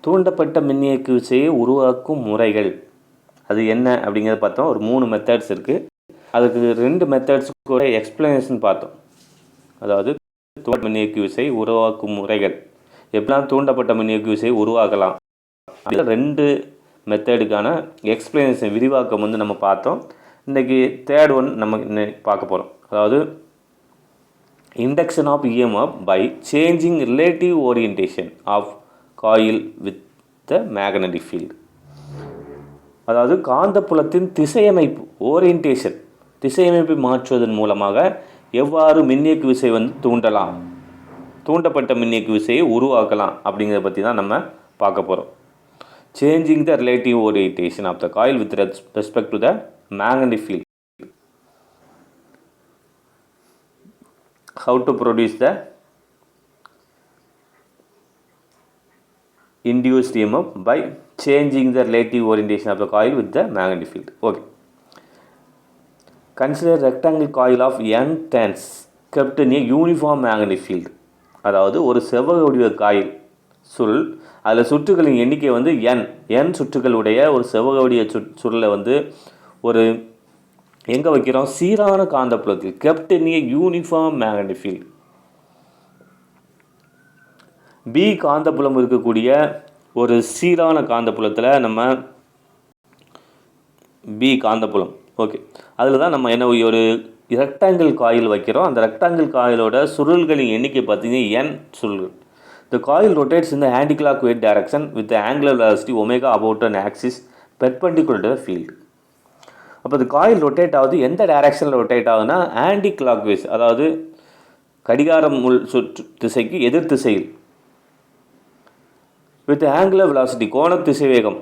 தூண்டப்பட்ட மின்னியக்கு விசையை உருவாக்கும் முறைகள் அது என்ன அப்படிங்கிறத பார்த்தோம். ஒரு 3 மெத்தட்ஸ் இருக்குது. அதுக்கு 2 மெத்தட்ஸ் கூட எக்ஸ்பிளனேஷன் பார்த்தோம். அதாவது தூண்டப்பட்ட மின்னியக்கு விசை உருவாக்கும் முறைகள், எப்படிலாம் தூண்டப்பட்ட மின்னியக்கு விசையை உருவாக்கலாம், 2 மெத்தடுக்கான எக்ஸ்பிளனேஷன் விரிவாக்கம் வந்து நம்ம பார்த்தோம். இன்றைக்கி தேர்ட் ஒன் நம்ம பார்க்க போகிறோம். அதாவது induction of EMF by changing relative orientation of coil with the magnetic field. அதாவது காந்தப்புலத்தின் திசையமைப்பு, ஓரியன்டேஷன், திசையமைப்பை மாற்றுவதன் மூலமாக எவ்வாறு மின்னியக்கு விசை வந்து தூண்டலாம், தூண்டப்பட்ட மின்னியக்கு விசையை உருவாக்கலாம் அப்படிங்கிறத பற்றி தான் நம்ம பார்க்க போகிறோம். Changing the relative orientation of the coil with respect to the magnetic field. How to produce the induced EMF by changing the relative orientation of the coil with the magnetic field. Okay. Consider rectangle coil of n turns kept in a uniform magnetic field. அதாவது ஒரு செவ்வக வடிவ coil சுருள், அதில் சுற்றுகளின் எண்ணிக்கை வந்து n சுற்றுகளுடைய ஒரு செவ்வக வடிவ சுருளை வந்து ஒரு எங்கே வைக்கிறோம், சீரான காந்தப்புலத்தில், kept in a uniform magnetic field. B காந்தப்புலம் இருக்கக்கூடிய ஒரு சீரான காந்தப்புலத்தில் நம்ம பி காந்தப்புலம், ஓகே, அதில் தான் நம்ம என்ன ஒரு ரெக்டாங்கிள் காயில் வைக்கிறோம். அந்த ரெக்டாங்கிள் காயிலோட சுருள்களின் எண்ணிக்கை பார்த்தீங்கன்னா n சுருள்கள். The coil rotates in the anticlockwise direction with angular velocity omega about an axis perpendicular to the field. அப்போ இந்த காயில் ரொட்டேட் ஆகுது, எந்த டைரக்ஷனில் ரொட்டேட் ஆகுதுன்னா ஆன்டி கிளாக் வைஸ், அதாவது கடிகாரம் சுற்று திசைக்கு எதிர் திசையில், வித் ஆங்குலர் வெலாசிட்டி கோண திசைவேகம்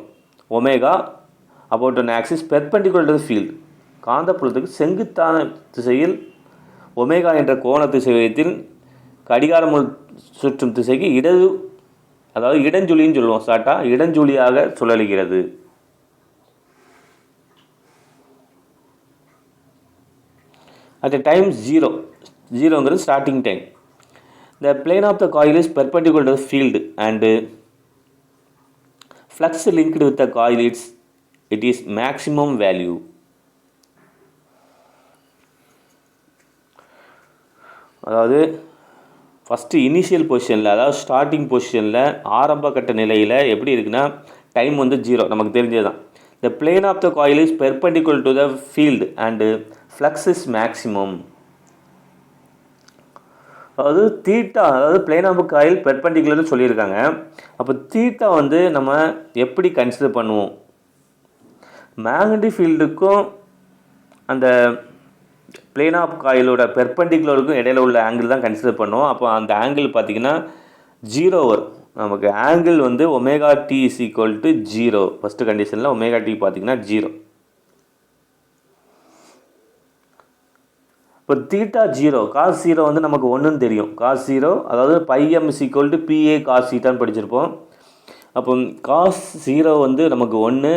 omega about an axis perpendicular to the field, காந்தப்புலத்துக்கு செங்குத்தான திசையில் ஒமேகா என்ற கோண திசைவேகத்தில் கடிகாரம் சுற்றும் திசைக்கு இடது, அதாவது இடஞ்சுழின்னு சொல்லுவோம், ஷார்ட்டாக இடஞ்சுழியாக சுழலுகிறது. At a time 0 ங்கிறது starting time. The plane of the coil is perpendicular to the field and flux linked with the coil it is maximum value. அதாவது ஃபஸ்ட்டு இனிஷியல் பொசிஷனில், அதாவது ஸ்டார்டிங் பொசிஷனில், ஆரம்ப கட்ட நிலையில் எப்படி இருக்குன்னா டைம் வந்து 0, நமக்கு தெரிஞ்சது தான். The plane of the coil is perpendicular to the field and flux is maximum. அதாவது தீட்டா, அதாவது பிளேன் ஆஃப் காயில் பெர்பெண்டிகுலர்னு சொல்லியிருக்காங்க. அப்போ தீட்டா வந்து நம்ம எப்படி கன்சிடர் பண்ணுவோம், மேக்னெட்டிக் ஃபீல்டுக்கும் அந்த பிளேன் ஆஃப் காயிலோட பெர்பெண்டிகுலருக்கும் இடையில உள்ள ஆங்கிள் தான் கன்சிடர் பண்ணுவோம். அப்போ அந்த ஆங்கிள் பார்த்திங்கன்னா 0 வரும். நமக்கு ஆங்கிள் வந்து omega t is equal to 0. First கண்டிஷனில் ஒமேகா டி பார்த்திங்கன்னா 0. இப்போ தீட்டா 0, காஸ் 0 வந்து நமக்கு 1ன்னு தெரியும். காஸ் 0 அதாவது πm is equal to PA cos தீட்டான்னு படிச்சிருப்போம். அப்போ காஸ் 0 வந்து நமக்கு 1.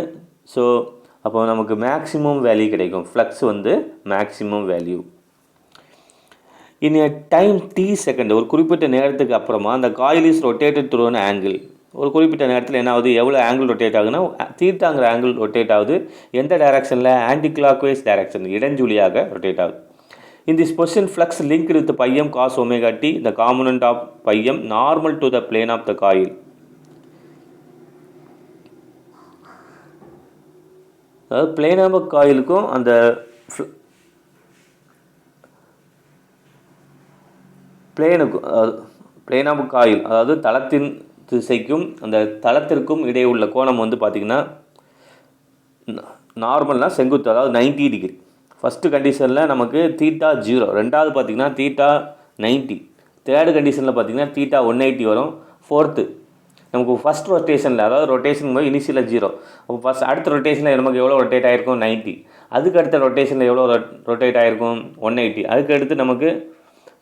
ஸோ அப்போ நமக்கு மேக்ஸிமம் வேல்யூ கிடைக்கும். ஃப்ளக்ஸ் வந்து maximum value in a time t second. ஒரு குறிப்பிட்ட நேரத்துக்கு அப்புறமா அந்த coil is rotated through an angle. ஒரு குறிப்பிட்ட நேரத்தில் என்ன ஆகுது, எவ்வளோ ஆங்கிள் ரொட்டேட் ஆகுதுன்னா தீட்டாங்கிற ஆங்கிள் ரொட்டேட் ஆகுது. எந்த டைரக்ஷனில், ஆன்டி கிளாக் வைஸ் டைரக்ஷன், இடஞ்சுழியாக ரொட்டேட் ஆகுது. In this position, flux linked with πm cos omega t, the component of πm normal to the plane of the coil. அதாவது பிளேன் ஆஃப் காயிலுக்கும் அந்த plane of coil, அதாவது தளத்தின் திசைக்கும் அந்த தளத்திற்கும் இடையே உள்ள கோணம் வந்து பார்த்திங்கன்னா நார்மல்னால் செங்குத்து, அதாவது 90 டிகிரி. ஃபஸ்ட்டு கண்டிஷனில் நமக்கு தீட்டா 0, ரெண்டாவது பார்த்திங்கன்னா தீட்டா 90, தேர்டு கண்டிஷனில் பார்த்திங்கன்னா தீட்டா 180 வரும். ஃபோர்த்து நமக்கு ஃபஸ்ட் ரொட்டேஷனில், அதாவது ரொட்டேஷன் போது இனிஷியலாக 0, அப்போ அடுத்த ரொட்டேஷனில் நமக்கு எவ்வளோ ரொட்டேட் ஆகிருக்கும் 90, அதுக்கு அடுத்த ரொட்டேஷனில் எவ்வளோ ரொட்டேட் ஆகிருக்கும் 180, அதுக்கு அடுத்து நமக்கு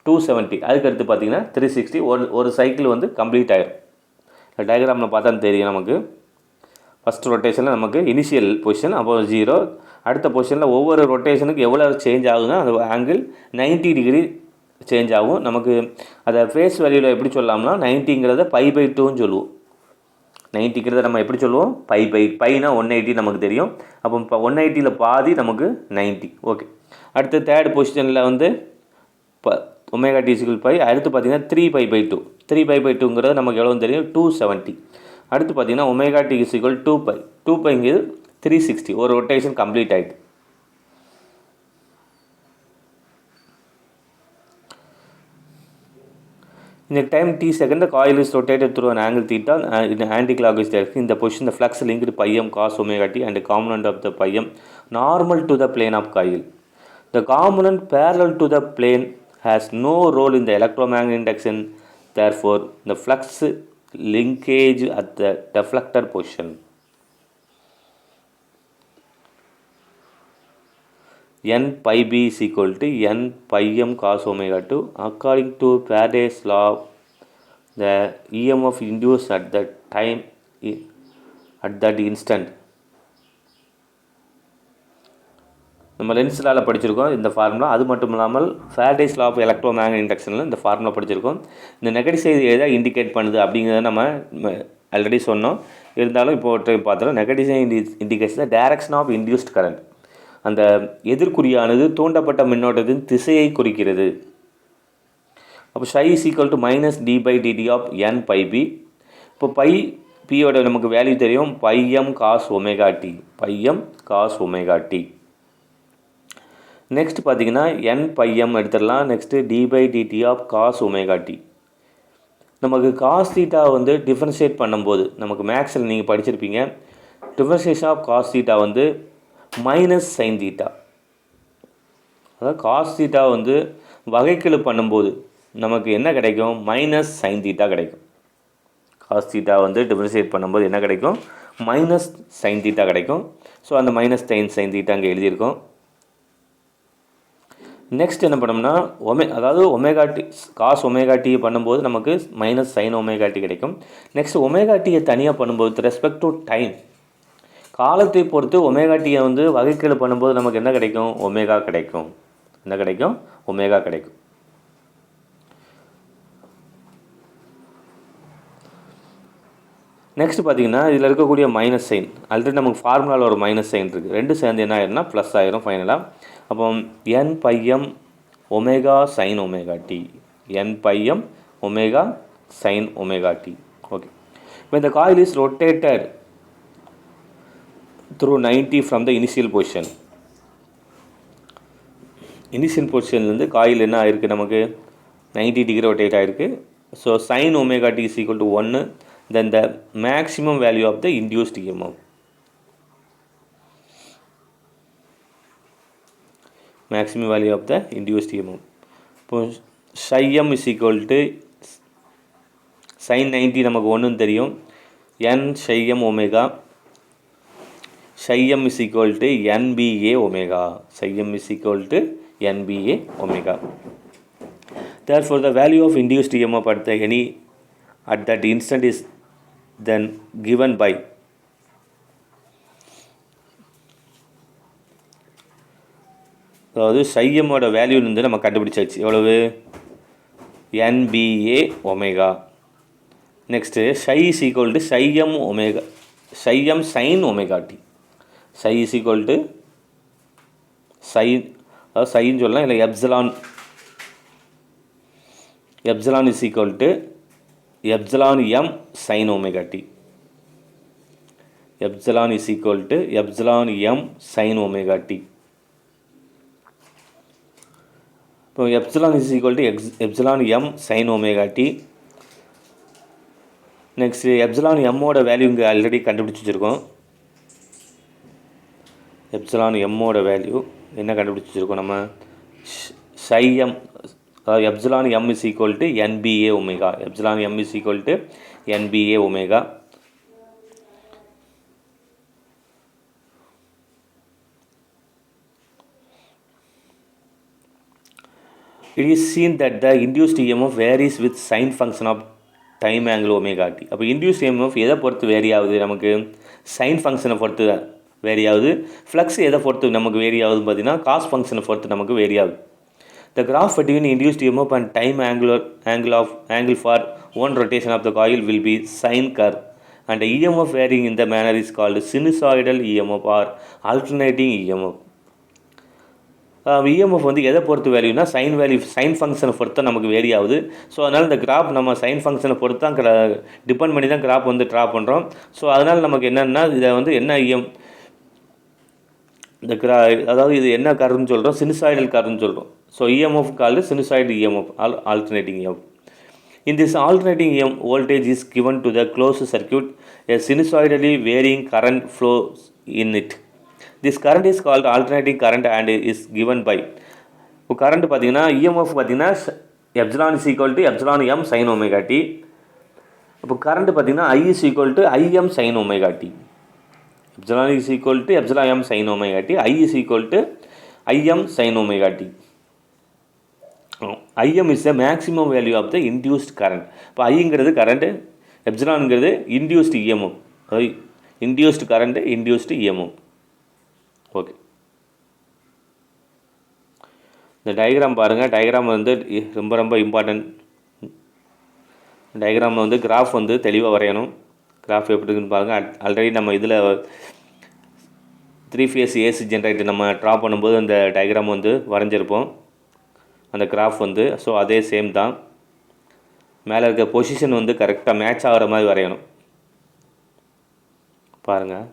270, அதுக்கு அடுத்து பார்த்திங்கன்னா 360. ஒரு சைக்கிள் வந்து கம்ப்ளீட் ஆகிரும். டயக்ராமில் பார்த்தா தெரியும் நமக்கு. ஃபஸ்ட் ரொட்டேஷனில் நமக்கு இனிஷியல் பொசிஷன், அப்போ 0, அடுத்த பொசிஷனில் ஒவ்வொரு ரொட்டேஷனுக்கு எவ்வளோ சேஞ்ச் ஆகுதுன்னா அந்த ஆங்கிள் 90 டிகிரி சேஞ்ச் ஆகும். நமக்கு அதை ஃபேஸ் வேல்யூவில் எப்படி சொல்லலாம்னா 90ங்கிறத π/2ன்னு சொல்லுவோம். 90ங்கிறத நம்ம எப்படி சொல்லுவோம், பைனா 180 நமக்கு தெரியும். அப்போ இப்போ 180ல் பாதி நமக்கு 90. ஓகே, அடுத்து தேர்ட் பொசிஷனில் வந்து ஒமேகா டி = பை. அடுத்து பார்த்தீங்கன்னா 3π/2. 3π/2ங்கிறது நமக்கு எவ்வளோன்னு தெரியும், 270. அடுத்து பார்த்தீங்கன்னா ஒமேகா டி = 2π. 2πங்கிறது 360. ஒரு ரொட்டேஷன் கம்ப்ளீட் ஆகிட்டு. In a time t second, the coil is rotated through an angle theta in an anti-clockwise direction. In the position, the flux linked to pi m cos omega t and the component of the pi m normal to the plane of coil. The component parallel to the plane has no role in the electromagnetic induction. Therefore, the flux linkage at the deflector position. N pi b is equal to N pi m cos omega 2. According to Faraday's law, the EMF induced at that time, at that instant. நம்ம lens லாவில் படிச்சிருக்கோம் இந்த formula. அது மட்டும் இல்லாமல் Faraday's law of electromagnetic இண்டக்ஷனில் இந்த formula படிச்சிருக்கோம். இந்த negative side எதை இண்டிகேட் பண்ணுது அப்படிங்கிறத நம்ம ஆல்ரெடி சொன்னோம். இருந்தாலும் இப்போ பார்த்தோம், negative side indicates the direction of induced current. அந்த எதிர்குறியானது தூண்டப்பட்ட மின்னோட்டத்தின் திசையை குறிக்கிறது. அப்போ ψ = -d/dt of n pi b. இப்போ பை பியோட நமக்கு வேல்யூ தெரியும், πm cos omega t. πm cos omega t. Next பார்த்தீங்கன்னா n πm எடுத்துடலாம். Next d/dt of cos omega t. நமக்கு காஸ் தீட்டா வந்து டிஃபரன்ஷியேட் பண்ணும்போது நமக்கு மேக்ஸில் நீங்கள் படிச்சிருப்பீங்க, டிஃபரன்ஷியேஷன் ஆஃப் காஸ் தீட்டா வந்து மைனஸ் சைன் தீட்டா. அதாவது காஸ் தீட்டா வந்து வகைக்கெழு பண்ணும்போது நமக்கு என்ன கிடைக்கும், மைனஸ் சைன் தீட்டா கிடைக்கும். காஸ் தீட்டா வந்து டிஃபரன்ஷியேட் பண்ணும்போது என்ன கிடைக்கும், மைனஸ் சைன் தீட்டா கிடைக்கும். ஸோ அந்த மைனஸ் சைன் தீட்டா அங்கே எழுதியிருக்கோம். நெக்ஸ்ட் என்ன பண்ணோம்னா அதாவது omega D cos omega t பண்ணும்போது நமக்கு மைனஸ் சைன் ஒமேகா டி கிடைக்கும். நெக்ஸ்ட் ஒமேகா டியை தனியாக பண்ணும்போது ரெஸ்பெக்ட் டு டைம், காலத்தை பொறுத்து ஒமேகா டியை வந்து வகைக்கெழு பண்ணும்போது நமக்கு என்ன கிடைக்கும், ஒமேகா கிடைக்கும். என்ன கிடைக்கும், ஒமேகா கிடைக்கும். நெக்ஸ்ட் பார்த்தீங்கன்னா இதில் இருக்கக்கூடிய மைனஸ் சைன், ஆல்ரெடி நமக்கு ஃபார்முலாவில் ஒரு மைனஸ் சைன் இருக்குது. ரெண்டு சேர்ந்து என்ன ஆயிரும்னா ப்ளஸ் ஆயிரும் ஃபைனலாக. அப்போ n πm omega sine omega t. n πm omega sine omega t. Okay, when the coil is rotated through 90 from the initial position. Initial பொசிஷன்லேருந்து காயில் என்ன ஆகிருக்கு, நமக்கு 90 டிகிரி ரொட்டேட் ஆகிருக்கு. So sine omega t = 1. Then the maximum value of the induced EMF. Maximum value of the induced EMF. இப்போ m = sine 90 நமக்கு 1ன்னு தெரியும். n m omega. m = NBA omega. m = NBA omega. Therefore, the value of induced EMF at that instant is then given by அதாவது சைஎம்மோட வேல்யூலேருந்து நம்ம கண்டுபிடிச்சாச்சு. எவ்வளவு, NBA omega. Next m omega, m sin omega t. Sine அதாவது சைன்னு சொல்லலாம், இல்லை epsilon epsilon m sin omega t. Epsilon m sin omega t. இப்போ epsilon epsilon m sin omega t. Next epsilon எம்மோட வேல்யூ இங்கே ஆல்ரெடி கண்டுபிடிச்சி வச்சுருக்கோம். Epsilon எம்மோட வேல்யூ என்ன கண்டுபிடிச்சி வச்சுருக்கோம் நம்ம, m, அதாவது epsilon m = NBA omega. Epsilon m = NBA omega. It is seen that the induced EMF varies with sine function of time angle omega t. அப்போ induced EMF எதை பொறுத்து வேரி ஆகுது, நமக்கு சைன் ஃபங்க்ஷனை பொறுத்து வேரி ஆகுது. ஃப்ளக்ஸ் எதை பொறுத்து நமக்கு வேரி ஆகுதுன்னு பார்த்தீங்கன்னா காஸ் ஃபங்க்ஷனை பொறுத்து நமக்கு வேரி ஆகுது. The graph between induced EMF and time angle for one rotation of the coil will be sine curve and EMF varying in the manner is called sinusoidal EMF or alternating EMF. EMF வந்து எதை பொறுத்து வேல்யூனா sign ஃபங்க்ஷனை பொறுத்து தான் நமக்கு vary ஆகுது. So அதனால் இந்த கிராஃப் நம்ம சைன் ஃபங்க்ஷனை பொறுத்து தான் டிபெண்ட் பண்ணி தான் கிராஃப் வந்து ட்ரா பண்ணுறோம். ஸோ அதனால் நமக்கு என்னென்னா இதை வந்து என்ன இந்த அதாவது இது என்ன கர்வ்னு சொல்கிறோம், சினுசாய்டல் கர்வ்னு சொல்கிறோம். So EMF called sinusoidal EMF alternating EMF. In this alternating EM voltage is given to the closed circuit, a sinusoidally varying current flows in it. This current is called alternating current and is given by. இப்போ current பார்த்தீங்கன்னா EMF பார்த்தீங்கன்னா epsilon is equal to epsilon m sine omega t. இப்போ current பார்த்தீங்கன்னா I is equal to I m sine omega t. Epsilon is equal to epsilon m sine omega t. I is equal to I m sine omega t. I m is the maximum value of the induced current. இப்போ ஐங்கிறது current, எப்சிலான்ங்கிறது induced EMF. Induced current, induced EMF. Okay, இந்த diagram பாருங்கள். Diagram வந்து ரொம்ப ரொம்ப important. டயக்ராமில் வந்து graph வந்து தெளிவாக வரையணும். கிராஃப் எப்படி இருக்குன்னு பாருங்கள். ஆல்ரெடி நம்ம இதில் 3 phase ஏசி ஜென்ரேட்டர் நம்ம ட்ரா பண்ணும்போது அந்த டயக்ராம் வந்து வரைஞ்சிருப்போம், அந்த கிராஃப் வந்து. ஸோ அதே சேம் தான். மேலே இருக்க பொசிஷன் வந்து கரெக்டாக மேட்ச் ஆகிற மாதிரி வரையணும். பாருங்கள்,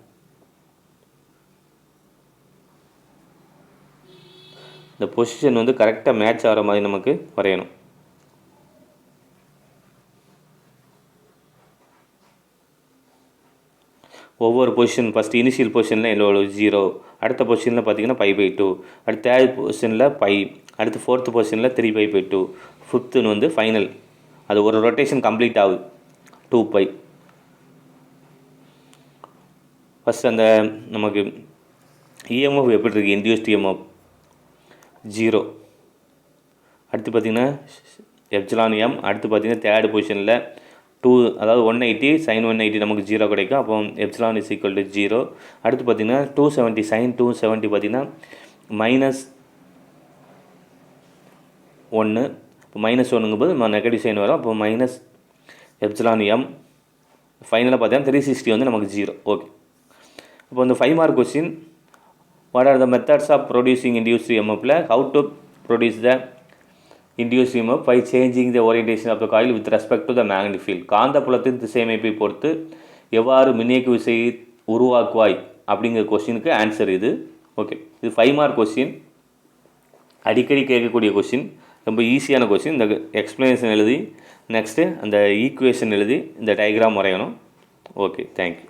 இந்த பொசிஷன் வந்து கரெக்டாக மேட்ச் ஆகிற மாதிரி நமக்கு வரையணும். ஒவ்வொரு பொசிஷன் ஃபஸ்ட்டு இனிஷியல் பொசிஷனில் எவ்வளோ 0, அடுத்த பொசிஷனில் பார்த்தீங்கன்னா π/2, அடுத்த தேர்ட் பொசிஷனில் π, அடுத்து ஃபோர்த்து பொசிஷனில் 3π/2, ஃபிஃப்த்துன்னு வந்து ஃபைனல். அது ஒரு ரொட்டேஷன் கம்ப்ளீட் ஆகுது 2π. ஃபஸ்ட் அந்த நமக்கு இஎம்எஃப் எப்படி இருக்குது, இன்டியூஸ்ட் இஎம்எஃப் 0. அடுத்து பார்த்திங்கன்னா எப்சிலான் எம். அடுத்து பார்த்திங்கன்னா தேர்ட் பொசிஷனில் 2, அதாவது 180 sin 180 நமக்கு 0 கிடைக்கும். அப்போ எப்சிலான் இஸ் ஈக்குவல் டு 0. அடுத்து பார்த்திங்கன்னா 270 sin 270 பார்த்திங்கன்னா -1. இப்போ -1ங்கும்போது நம்ம நெகட்டிவ் சைன் வரும். அப்போ மைனஸ் எப்சிலான் எம். ஃபைனலாக பார்த்தீங்கன்னா 360 வந்து நமக்கு 0. ஓகே, இப்போ இந்த 5 mark question. What are the methods of producing induced இஎம்எஃப்ல how to produce the induced EMF by changing the orientation of the coil with respect to the magnetic field. காந்தப்புலத்தின் திசையமைப்பை பொறுத்து எவ்வாறு மின்னியக்கு விசையை உருவாக்குவாய் அப்படிங்கிற கொஸ்டினுக்கு ஆன்சர் இது. ஓகே, இது 5 மார்க் கொஸ்டின், அடிக்கடி கேட்கக்கூடிய கொஸ்டின், ரொம்ப ஈஸியான கொஸ்டின். இந்த எக்ஸ்ப்ளனேஷன் எழுதி நெக்ஸ்ட்டு அந்த ஈக்குவேஷன் எழுதி இந்த டயக்ராம் வரையணும். Okay, thank you.